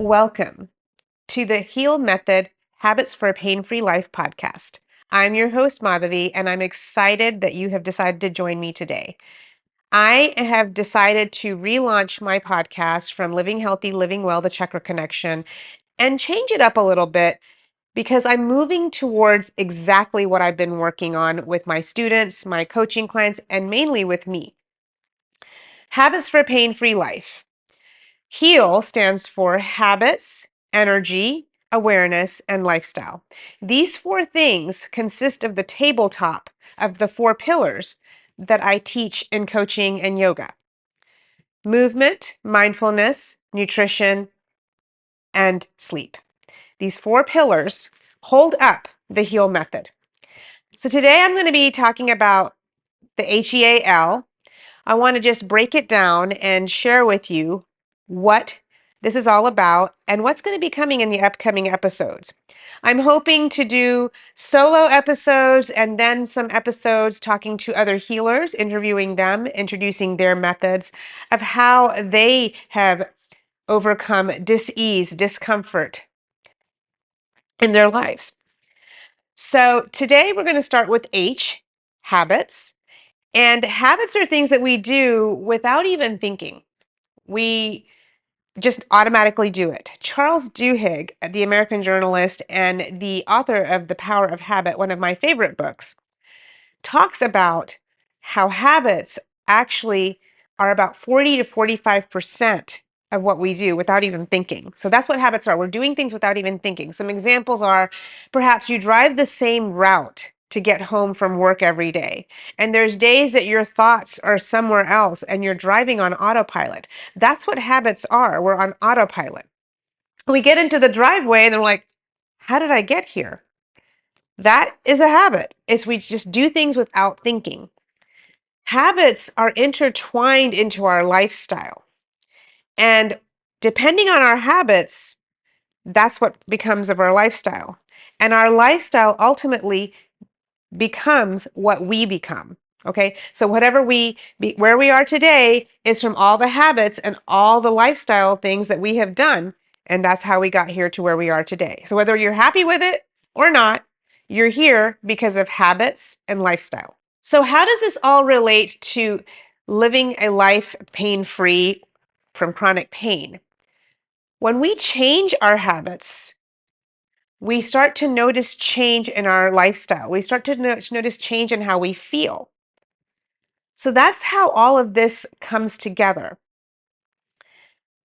welcome to the H.E.A.L Method Habits for a Pain-Free Life podcast. I'm your host, Madhavi, and I'm excited that you have decided to join me today. I have decided to relaunch my podcast from Living Healthy, Living Well, the Chakra Connection, and change it up a little bit because I'm moving towards exactly what I've been working on with my students, my coaching clients, and mainly with me. Habits for a Pain-Free Life. H.E.A.L stands for habits, energy, awareness, and lifestyle. These four things consist of the tabletop of the four pillars that I teach in coaching and yoga: movement, mindfulness, nutrition, and sleep. These four pillars hold up the H.E.A.L method. So today I'm going to be talking about the H.E.A.L. I want to just break it down and share with you what this is all about and what's going to be coming in the upcoming episodes. I'm hoping to do solo episodes and then some episodes talking to other healers, interviewing them, introducing their methods of how they have overcome dis-ease, discomfort in their lives. So today we're going to start with H, habits. And habits are things that we do without even thinking. We just automatically do it. Charles Duhigg, the American journalist and the author of The Power of Habit, one of my favorite books, talks about how habits actually are about 40 to 45% of what we do without even thinking. So that's what habits are. We're doing things without even thinking. Some examples are perhaps you drive the same route to get home from work every day. And there's days that your thoughts are somewhere else and you're driving on autopilot. That's what habits are. We're on autopilot. We get into the driveway and they're like, how did I get here? That is a habit. It's we just do things without thinking. Habits are intertwined into our lifestyle. And depending on our habits, that's what becomes of our lifestyle. And our lifestyle ultimately becomes what we become. Okay, so whatever where we are today is from all the habits and all the lifestyle things that we have done. And that's how we got here to where we are today. So whether you're happy with it or not, you're here because of habits and lifestyle. So how does this all relate to living a life pain-free from chronic pain? When we change our habits, we start to notice change in our lifestyle. We start to notice change in how we feel. So that's how all of this comes together.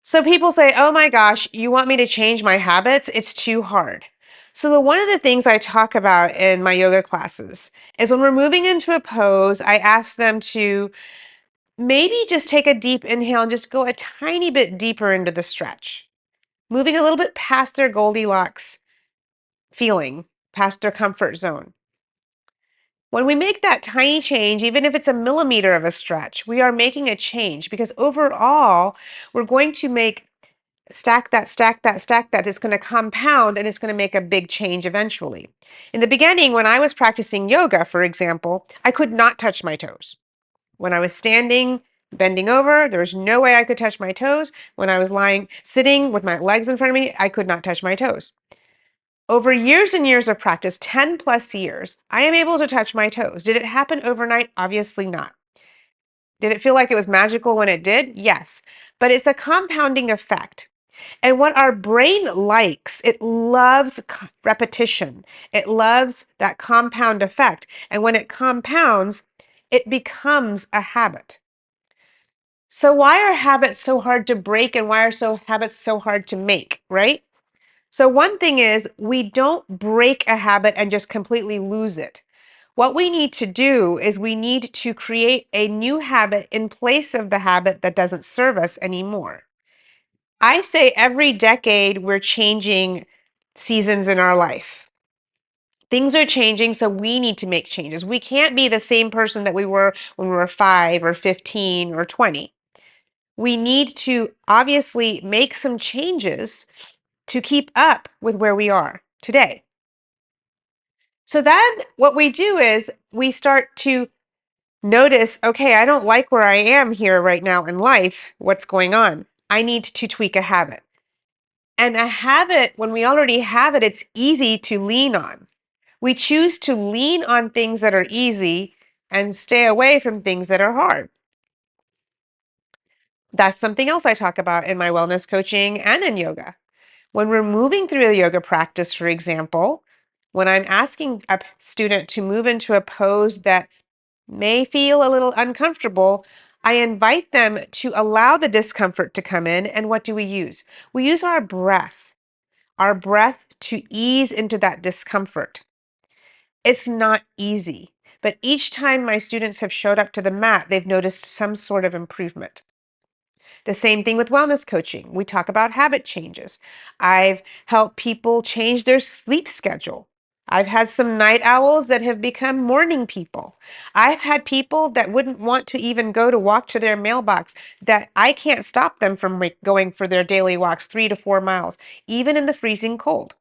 So people say, oh my gosh, you want me to change my habits? It's too hard. So one of the things I talk about in my yoga classes is when we're moving into a pose, I ask them to maybe just take a deep inhale and just go a tiny bit deeper into the stretch, moving a little bit past their Goldilocks feeling, past their comfort zone. When we make that tiny change, even if it's a millimeter of a stretch, we are making a change because overall, we're going to stack that, stack that, stack that. It's going to compound and it's going to make a big change eventually. In the beginning, when I was practicing yoga, for example, I could not touch my toes. When I was standing, bending over, there was no way I could touch my toes. When I was sitting with my legs in front of me, I could not touch my toes. Over years and years of practice, 10 plus years, I am able to touch my toes. Did it happen overnight? Obviously not. Did it feel like it was magical when it did? Yes. But it's a compounding effect. And what our brain likes, it loves repetition. It loves that compound effect. And when it compounds, it becomes a habit. So why are habits so hard to break and why are habits so hard to make, right? So one thing is we don't break a habit and just completely lose it. What we need to do is we need to create a new habit in place of the habit that doesn't serve us anymore. I say every decade we're changing seasons in our life. Things are changing, so we need to make changes. We can't be the same person that we were when we were 5 or 15 or 20. We need to obviously make some changes to keep up with where we are today. So then what we do is we start to notice, okay, I don't like where I am here right now in life. What's going on? I need to tweak a habit. And a habit, when we already have it, it's easy to lean on. We choose to lean on things that are easy and stay away from things that are hard. That's something else I talk about in my wellness coaching and in yoga. When we're moving through a yoga practice, for example, when I'm asking a student to move into a pose that may feel a little uncomfortable, I invite them to allow the discomfort to come in. And what do we use? We use our breath to ease into that discomfort. It's not easy, but each time my students have showed up to the mat, they've noticed some sort of improvement. The same thing with wellness coaching. We talk about habit changes. I've helped people change their sleep schedule. I've had some night owls that have become morning people. I've had people that wouldn't want to even go to walk to their mailbox, that I can't stop them from going for their daily walks 3 to 4 miles, even in the freezing cold.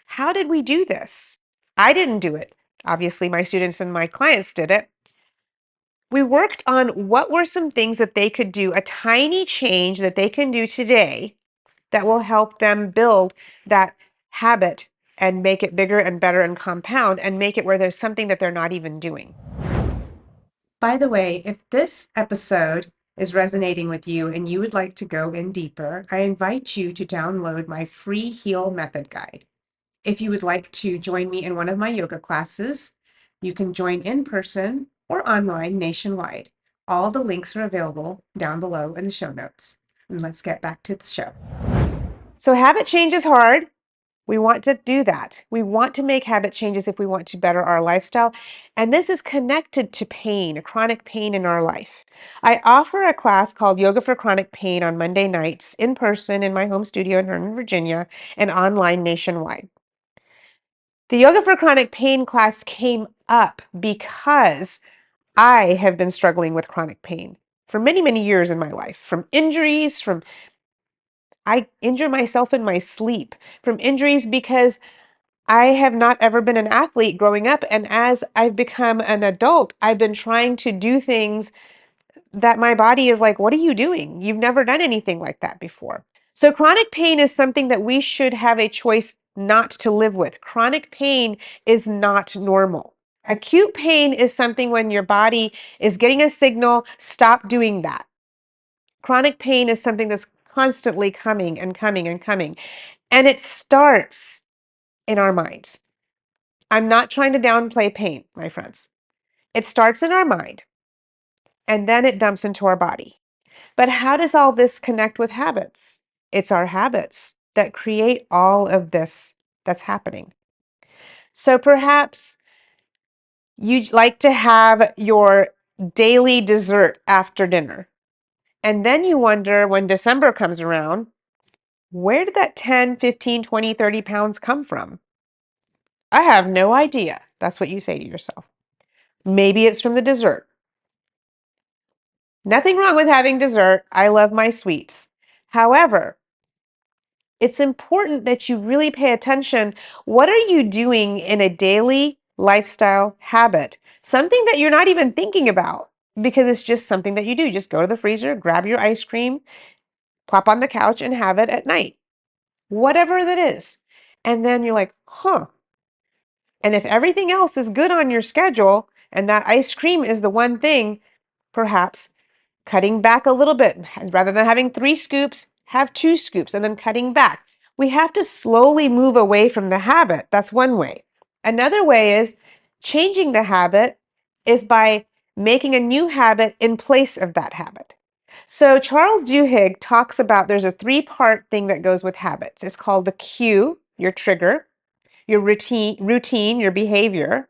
How did we do this? I didn't do it. Obviously, my students and my clients did it. We worked on what were some things that they could do, a tiny change that they can do today that will help them build that habit and make it bigger and better and compound and make it where there's something that they're not even doing. By the way, if this episode is resonating with you and you would like to go in deeper, I invite you to download my free H.E.A.L method guide. If you would like to join me in one of my yoga classes, you can join in person or online nationwide. All the links are available down below in the show notes. And let's get back to the show. So habit change is hard. We want to do that. We want to make habit changes if we want to better our lifestyle. And this is connected to pain, a chronic pain in our life. I offer a class called Yoga for Chronic Pain on Monday nights in person in my home studio in Herndon, Virginia, and online nationwide. The Yoga for Chronic Pain class came up because I have been struggling with chronic pain for many, many years in my life, from injuries, from I injure myself in my sleep, from injuries because I have not ever been an athlete growing up. And as I've become an adult, I've been trying to do things that my body is like, what are you doing? You've never done anything like that before. So chronic pain is something that we should have a choice not to live with. Chronic pain is not normal. Acute pain is something when your body is getting a signal, stop doing that. Chronic pain is something that's constantly coming and coming and coming. And it starts in our minds. I'm not trying to downplay pain, my friends. It starts in our mind and then it dumps into our body. But how does all this connect with habits? It's our habits that create all of this that's happening. So perhaps you'd like to have your daily dessert after dinner. And then you wonder when December comes around, where did that 10, 15, 20, 30 pounds come from? I have no idea. That's what you say to yourself. Maybe it's from the dessert. Nothing wrong with having dessert. I love my sweets. However, it's important that you really pay attention. What are you doing in a daily lifestyle habit? Something that you're not even thinking about because it's just something that you do. Just go to the freezer, grab your ice cream, plop on the couch and have it at night. Whatever that is. And then you're like, huh. And if everything else is good on your schedule and that ice cream is the one thing, perhaps cutting back a little bit. Rather than having 3 scoops, have 2 scoops and then cutting back. We have to slowly move away from the habit. That's one way. Another way is changing the habit is by making a new habit in place of that habit. So Charles Duhigg talks about there's a 3-part thing that goes with habits. It's called the cue, your trigger, your routine, your behavior,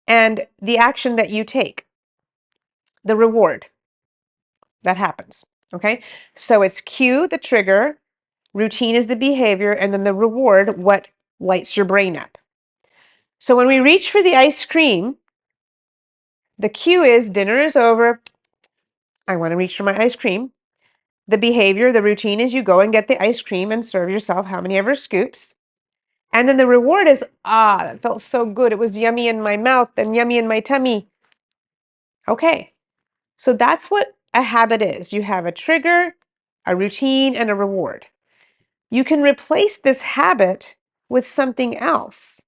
and the action that you take, the reward that happens. Okay, so it's cue, the trigger, routine is the behavior, and then the reward, what lights your brain up. So when we reach for the ice cream, the cue is dinner is over. I want to reach for my ice cream. The behavior, the routine is you go and get the ice cream and serve yourself how many ever scoops. And then the reward is, that felt so good. It was yummy in my mouth and yummy in my tummy. Okay, so that's what a habit is. You have a trigger, a routine, and a reward. You can replace this habit with something else,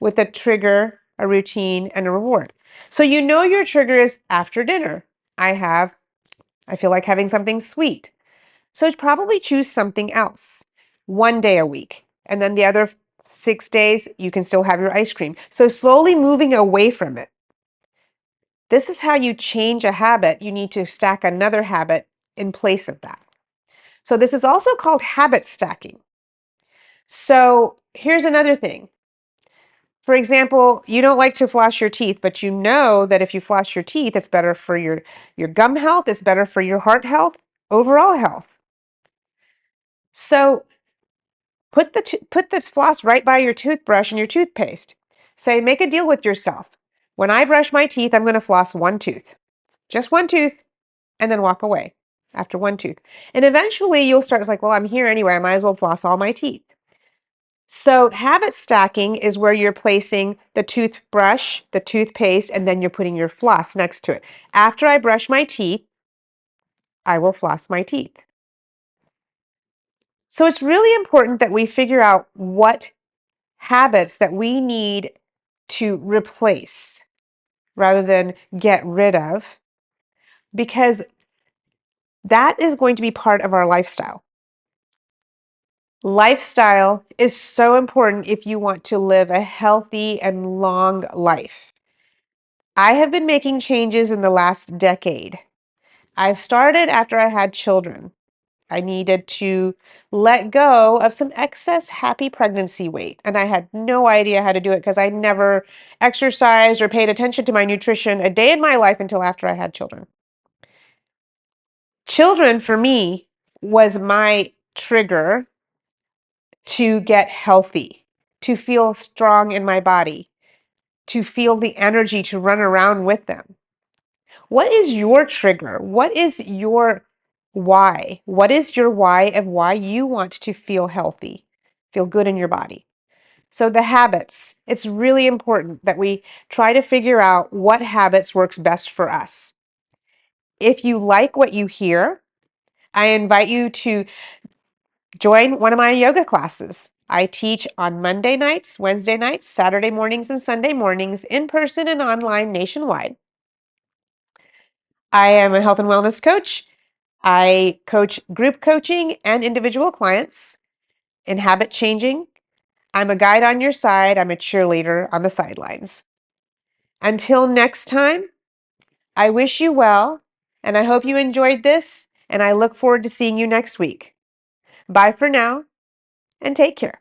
with a trigger, a routine, and a reward. So you know your trigger is after dinner. I feel like having something sweet. So probably choose something else 1 day a week. And then the other 6 days, you can still have your ice cream. So slowly moving away from it. This is how you change a habit. You need to stack another habit in place of that. So this is also called habit stacking. So here's another thing. For example, you don't like to floss your teeth, but you know that if you floss your teeth, it's better for your gum health, it's better for your heart health, overall health. So put the floss right by your toothbrush and your toothpaste. Say, make a deal with yourself. When I brush my teeth, I'm going to floss one tooth, just one tooth, and then walk away after one tooth. And eventually you'll start, it's like, well, I'm here anyway. I might as well floss all my teeth. So habit stacking is where you're placing the toothbrush, the toothpaste, and then you're putting your floss next to it. After I brush my teeth, I will floss my teeth. So it's really important that we figure out what habits that we need to replace rather than get rid of, because that is going to be part of our lifestyle. Lifestyle is so important if you want to live a healthy and long life. I have been making changes in the last decade. I've started after I had children. I needed to let go of some excess happy pregnancy weight, and I had no idea how to do it because I never exercised or paid attention to my nutrition a day in my life until after I had children. Children, for me, was my trigger to get healthy, to feel strong in my body, to feel the energy to run around with them. What is your trigger? What is your why? What is your why of why you want to feel healthy, feel good in your body? So the habits, it's really important that we try to figure out what habits works best for us. If you like what you hear, I invite you to join one of my yoga classes. I teach on Monday nights, Wednesday nights, Saturday mornings, and Sunday mornings in person and online nationwide. I am a health and wellness coach. I coach group coaching and individual clients in habit changing. I'm a guide on your side. I'm a cheerleader on the sidelines. Until next time, I wish you well, and I hope you enjoyed this, and I look forward to seeing you next week. Bye for now, and take care.